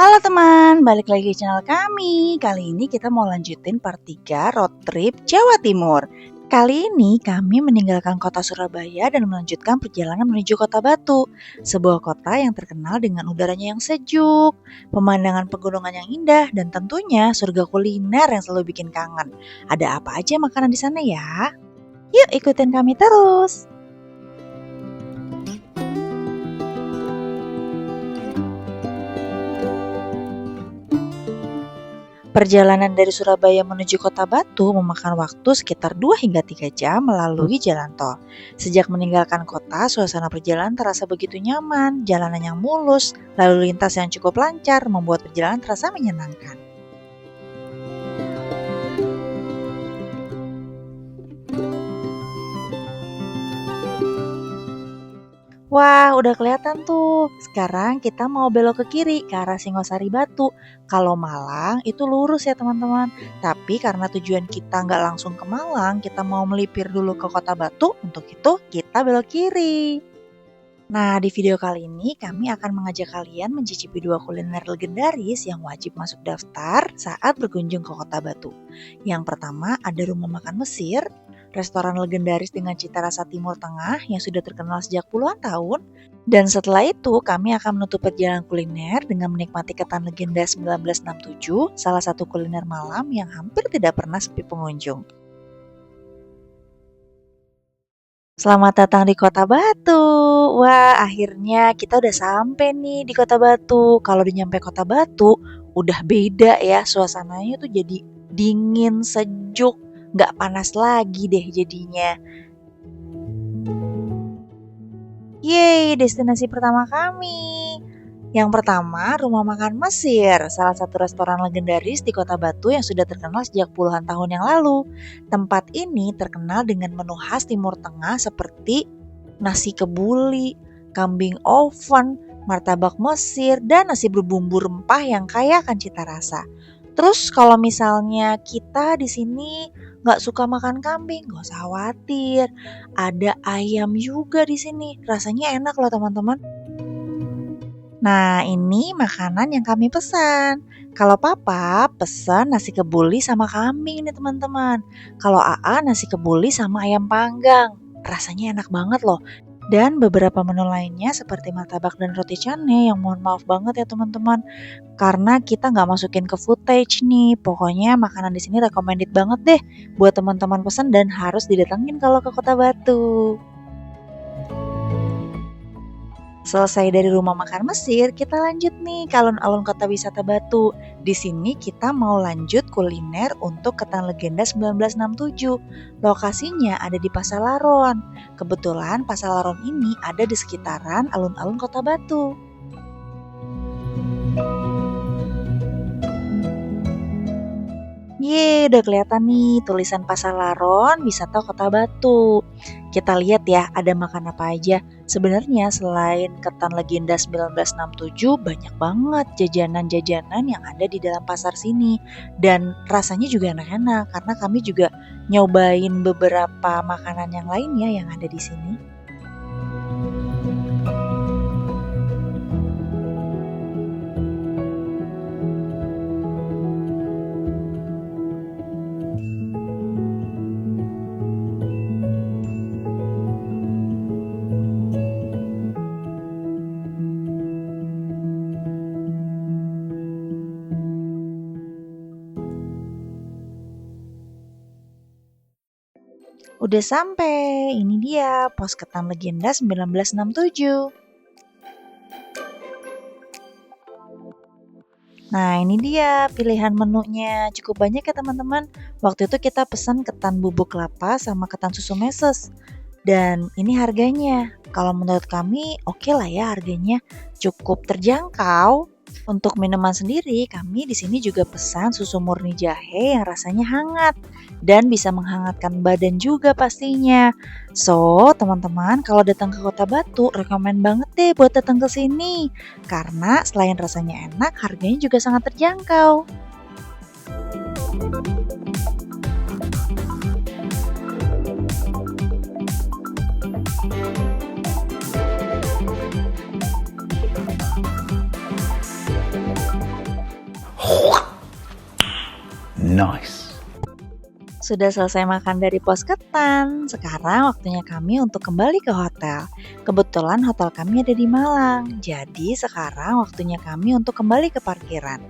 Halo teman, balik lagi ke channel kami. Kali ini kita mau lanjutin part 3 road trip Jawa Timur. Kali ini kami meninggalkan kota Surabaya dan melanjutkan perjalanan menuju kota Batu. Sebuah kota yang terkenal dengan udaranya yang sejuk, pemandangan pegunungan yang indah, dan tentunya surga kuliner yang selalu bikin kangen. Ada apa aja makanan di sana ya? Yuk ikutin kami terus! Perjalanan dari Surabaya menuju Kota Batu memakan waktu sekitar 2 hingga 3 jam melalui jalan tol. Sejak meninggalkan kota, suasana perjalanan terasa begitu nyaman, jalanan yang mulus, lalu lintas yang cukup lancar membuat perjalanan terasa menyenangkan. Wah, udah kelihatan tuh. Sekarang kita mau belok ke kiri ke arah Singosari Batu. Kalau Malang itu lurus ya teman-teman. Tapi karena tujuan kita nggak langsung ke Malang, kita mau melipir dulu ke Kota Batu. Untuk itu kita belok kiri. Nah, di video kali ini kami akan mengajak kalian mencicipi 2 kuliner legendaris yang wajib masuk daftar saat berkunjung ke Kota Batu. Yang pertama ada Rumah Makan Mesir, restoran legendaris dengan cita rasa Timur Tengah yang sudah terkenal sejak puluhan tahun. Dan setelah itu kami akan menutup perjalanan kuliner dengan menikmati ketan legenda 1967, salah satu kuliner malam yang hampir tidak pernah sepi pengunjung. Selamat datang di Kota Batu. Wah, akhirnya kita udah sampai nih di Kota Batu. Kalau udah nyampe Kota Batu, udah beda ya suasananya tuh, jadi dingin, sejuk, nggak panas lagi deh jadinya. Yeay, destinasi pertama kami. Yang pertama, Rumah Makan Mesir, salah satu restoran legendaris di Kota Batu yang sudah terkenal sejak puluhan tahun yang lalu. Tempat ini terkenal dengan menu khas Timur Tengah seperti nasi kebuli, kambing oven, martabak Mesir, dan nasi berbumbu rempah yang kaya akan cita rasa. Terus kalau misalnya kita di sini nggak suka makan kambing, nggak usah khawatir. Ada ayam juga di sini, rasanya enak loh teman-teman. Nah, ini makanan yang kami pesan. Kalau Papa pesan nasi kebuli sama kambing nih teman-teman. Kalau AA nasi kebuli sama ayam panggang. Rasanya enak banget loh. Dan beberapa menu lainnya seperti martabak dan roti canai yang mohon maaf banget ya teman-teman. Karena kita nggak masukin ke footage nih. Pokoknya makanan di sini recommended banget deh buat teman-teman pesan dan harus didatengin kalau ke Kota Batu. Selesai dari Rumah Makan Mesir, kita lanjut nih ke alun-alun Kota Wisata Batu. Di sini kita mau lanjut kuliner untuk ketan legenda 1967. Lokasinya ada di Pasar Laron. Kebetulan Pasar Laron ini ada di sekitaran alun-alun Kota Batu. Yeay, udah kelihatan nih tulisan Pasar Laron, Wisata Kota Batu. Kita lihat ya, ada makan apa aja. Sebenarnya selain ketan legenda 1967, banyak banget jajanan-jajanan yang ada di dalam pasar sini. Dan rasanya juga enak-enak, karena kami juga nyobain beberapa makanan yang lainnya yang ada di sini. Udah sampai, ini dia pos ketan legenda 1967. Nah ini dia pilihan menunya, cukup banyak ya teman-teman. Waktu itu kita pesan ketan bubuk kelapa sama ketan susu meses. Dan ini harganya, kalau menurut kami oke lah ya harganya, cukup terjangkau. Untuk minuman sendiri, kami di sini juga pesan susu murni jahe yang rasanya hangat dan bisa menghangatkan badan juga pastinya. So, teman-teman kalau datang ke Kota Batu, rekomen banget deh buat datang ke sini. Karena selain rasanya enak, harganya juga sangat terjangkau. Nice. Sudah selesai makan dari pos ketan, sekarang waktunya kami untuk kembali ke hotel. Kebetulan hotel kami ada di Malang, jadi sekarang waktunya kami untuk kembali ke parkiran.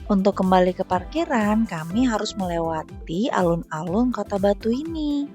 Untuk kembali ke parkiran, kami harus melewati alun-alun Kota Batu ini.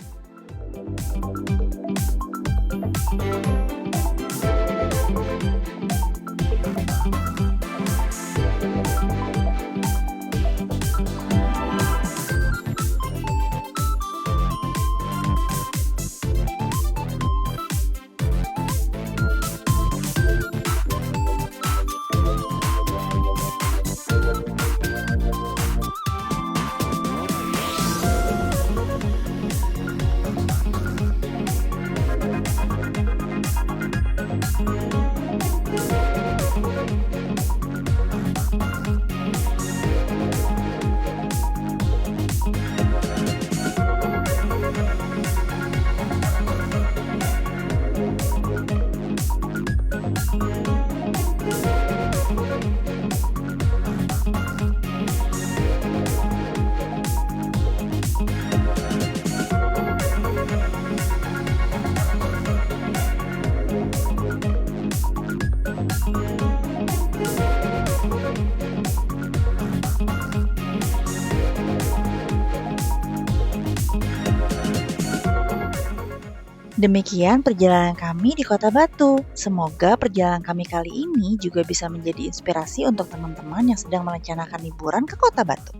Demikian perjalanan kami di Kota Batu. Semoga perjalanan kami kali ini juga bisa menjadi inspirasi untuk teman-teman yang sedang merencanakan liburan ke Kota Batu.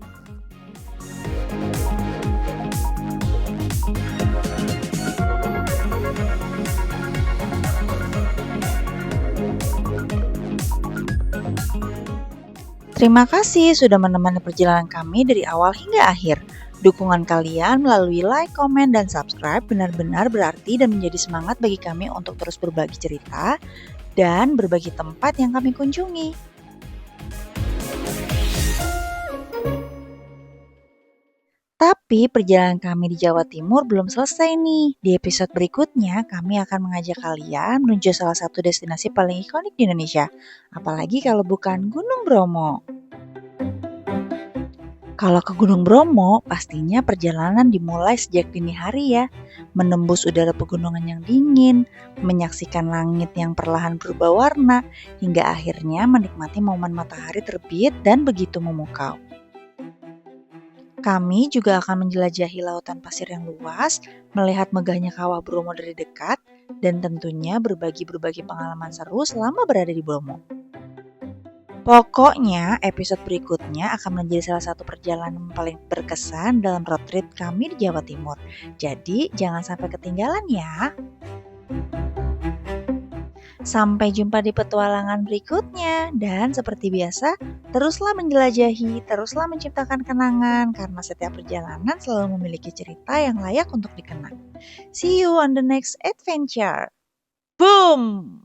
Terima kasih sudah menemani perjalanan kami dari awal hingga akhir. Dukungan kalian melalui like, komen, dan subscribe benar-benar berarti dan menjadi semangat bagi kami untuk terus berbagi cerita dan berbagi tempat yang kami kunjungi. Tapi perjalanan kami di Jawa Timur belum selesai nih. Di episode berikutnya, kami akan mengajak kalian menuju salah satu destinasi paling ikonik di Indonesia. Apalagi kalau bukan Gunung Bromo. Kalau ke Gunung Bromo, pastinya perjalanan dimulai sejak dini hari ya. Menembus udara pegunungan yang dingin, menyaksikan langit yang perlahan berubah warna, hingga akhirnya menikmati momen matahari terbit dan begitu memukau. Kami juga akan menjelajahi lautan pasir yang luas, melihat megahnya kawah Bromo dari dekat, dan tentunya berbagi pengalaman seru selama berada di Bromo. Pokoknya episode berikutnya akan menjadi salah satu perjalanan paling berkesan dalam road trip kami di Jawa Timur. Jadi jangan sampai ketinggalan ya. Sampai jumpa di petualangan berikutnya. Dan seperti biasa, teruslah menjelajahi, teruslah menciptakan kenangan. Karena setiap perjalanan selalu memiliki cerita yang layak untuk dikenang. See you on the next adventure. Boom!